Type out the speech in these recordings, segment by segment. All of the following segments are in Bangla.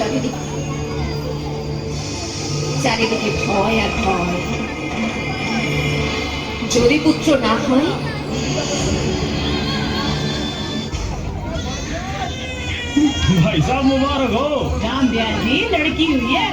চারিদিকে চারিদিকে ভয় আর ভয়। যদি পুত্র না হয় भाई साहब मुबारक हो। राम दयाल जी लड़की हुई है।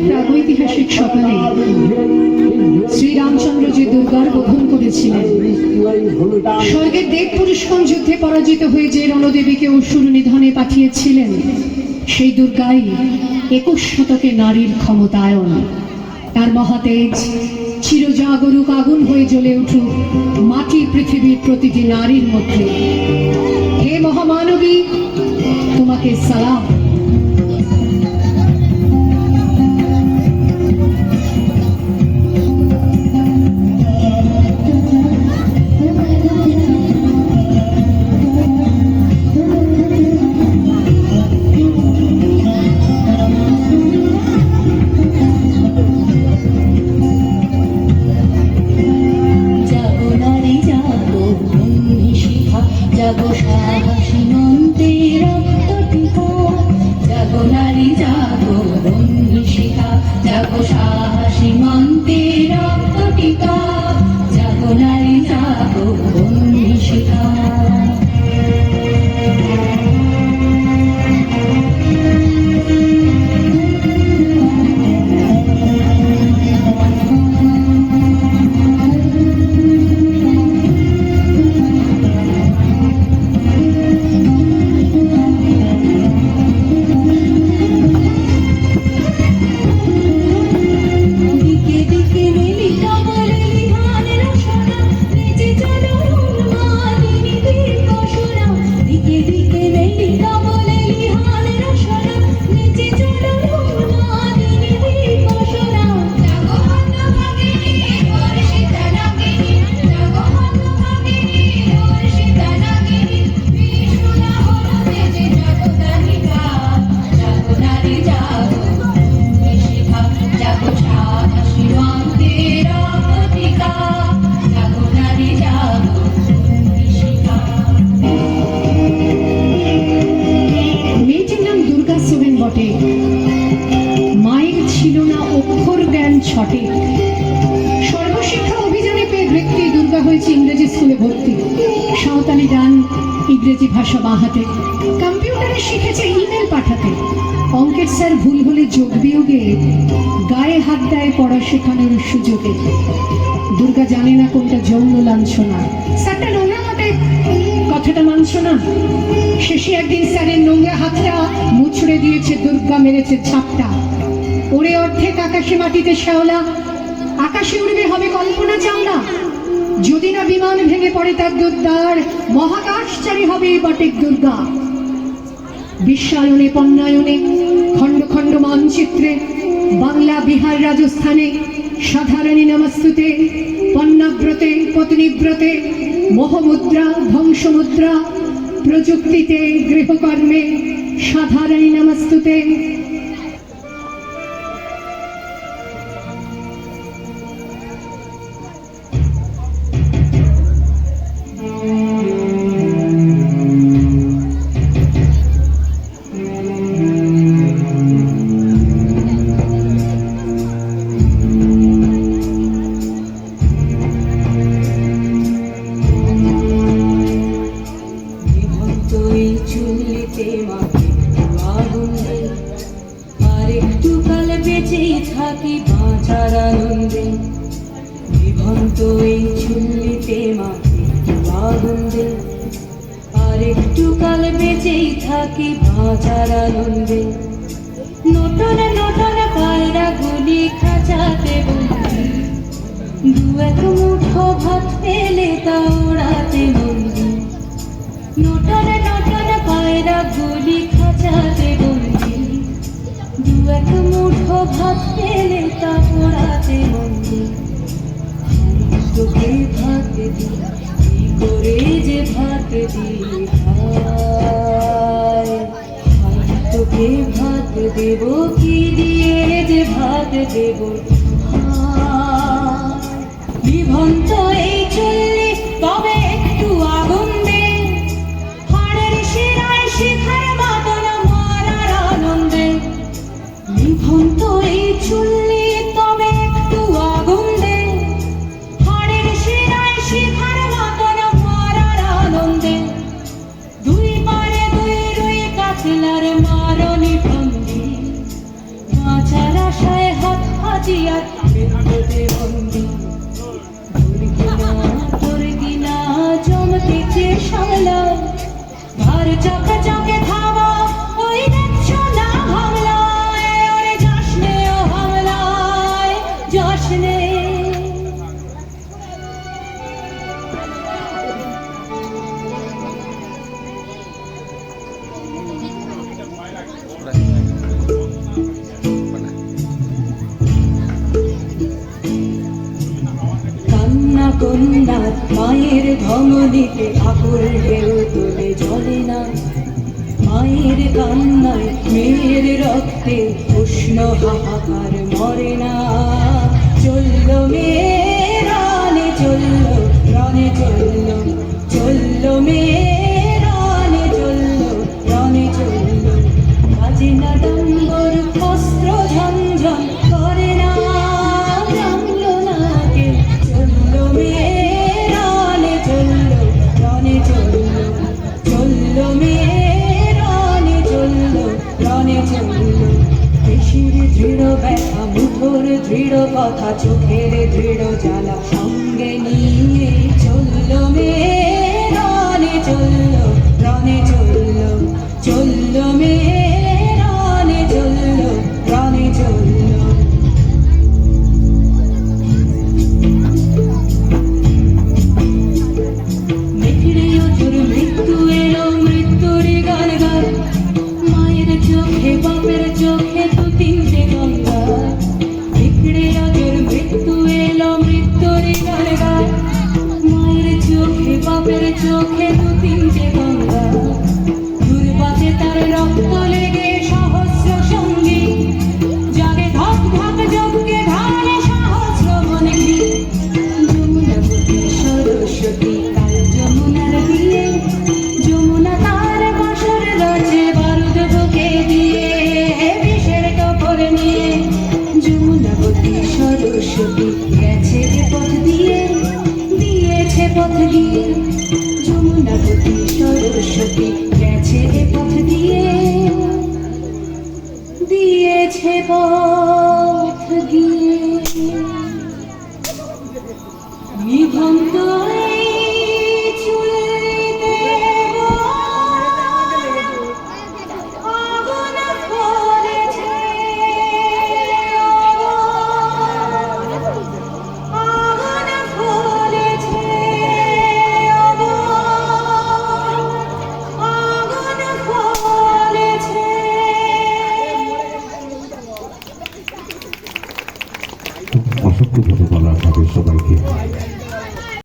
প্রাগৈতিহাসিক সকালে শ্রীরামচন্দ্র যে দুর্গার বোধন করেছিলেন, স্বর্গের দেব পুরুষগণ যুদ্ধে পরাজিত হয়ে যে রণদেবীকে অসুর নিধনে পাঠিয়েছিলেন, সেই দুর্গাই 21 শতকে নারীর ক্ষমতায়ন। তার মহাতেজ চিরজাগরুক আগুন হয়ে জ্বলে উঠুক মাটি পৃথিবীর প্রতিটি নারীর মধ্যে। হে মহামানবী, তোমাকে সালাম। সঠিক। সর্বশিক্ষা অভিযানে পেয়ে বৃত্তি দুর্গা হয়েছে ইংরেজি স্কুলে ভর্তি। সাঁওতালি গান, ইংরেজি ভাষা বাহাতে, কম্পিউটারে শিখেছে ইমেল পাঠাতে। অঙ্কের স্যার ভুল হলে যোগ বিয়োগে গায়ে হাত দেয় পড়া শেখানোর সুযোগে। দুর্গা জানে না কোনটা যৌন লাঞ্ছনা। স্যারটা নোংরা হাতে, কথাটা মানছ না। শেষে একদিন স্যারের নোংরা হাতটা মুছড়ে দিয়েছে, দুর্গা মেরেছে ঝাপটা। ওরে অর্ধেক আকাশে মাটিতে শ্যাওলা, আকাশে উড়বে হবে কল্পনা চাওলা। যদি না বিমান ভেঙে পড়ে তার দুর্দার, মহাকাশচারী হবে বটেক দুর্গা। বিশ্বায়নে পণ্যায়নে খণ্ড খণ্ড মানচিত্রে, বাংলা বিহার রাজস্থানে সাধারণী নমস্তুতে, পণ্যাব্রতে পত্নীব্রতে, মোহমুদ্রা ধ্বংসমুদ্রা, প্রযুক্তিতে গৃহকর্মে সাধারণী নমস্তুতে। থাকি বাঁচার আনন্দে, বিভন্ত এই চুল্লিতে মাকে আনন্দে, আর একটু কাল বেঁচেই থাকি বাঁচার আনন্দে। নটনে নটনে পায়রা গুলি খাঁচাতে বন্দি, দু এক মুঠো ভাত পেলে তা ওড়াতে বন্দি। নটনে নটনে পায়রা গুলি খাঁচাতে বন্দি, দু এক মুঠো ভাত পেলে তা পোড়াতে বন্দি। তোকে ভাত দি, কি করে যে ভাত দি ভাই, তোকে ভাত দেব কি দিয়ে যে ভাত দেব। বিভন্ত এই চুল্লি তবে একটু আগুন দে, হাড়ের শিরায় শিখার মাতন মারার আনন্দে। বিভন্ত এই চুল্লি তবে একটু আগুন দে, হাড়ের শিরায় শিখার মাতন মারার আনন্দে। দুই পারে দুই রুই কাতলার মারণি বন্দি, বাঁচার আশায় হাত হাতিয়ার বিদ্যুতে বন্দি। তোর গিনা জমতেছে সামলা, ঘর চকে চকে ধাবা ওই দেখছো না হামলায়। ওরে যাসনে ও হামলায় যাসনে। কান্না কন্যার মায়ের ধমনীতে আকুল ঢেউ তোলে জলে না। মায়ের কান্নায় মেয়ের রক্তে উষ্ণ হাহাকার মরে না। চলল মেয়ে রানে চলল, রানে চলল, চলল মেয়ে রানে চলল, রানে চলল। বাজে না ডম্বর অস্ত্র ঝনঝন করে না, জানলো না কে। চলল মেয়ে রানে চলল, রানে চলল, চলল মেয়ে রানে চলল, রানে চলল। পেশির দৃঢ় ব্যথা, মুঠোর দৃঢ় কথা, চোখের দৃঢ় জ্বালা সঙ্গে নিয়ে চলল মেয়ে রানে চলল, রানে চলল, চলল মেয়ে রানে চলল, রানে চলল। মেঘের অঝোর মৃত্যু এলো, মৃত্যুর গান গায়। মায়ের চোখে বাপের চোখে দু তিনটে গঙ্গা। মেঘের অঝোর মৃত্যু এলো, মৃত্যুর গান গায়। যমুনাবতী সরস্বতী গেছে এ পথ দিয়ে, দিয়েছে পথ দিয়ে, যমুনাবতী সরস্বতী গেছে এ পথ দিয়ে, দিয়েছে পথ দিয়ে। নিভন্ত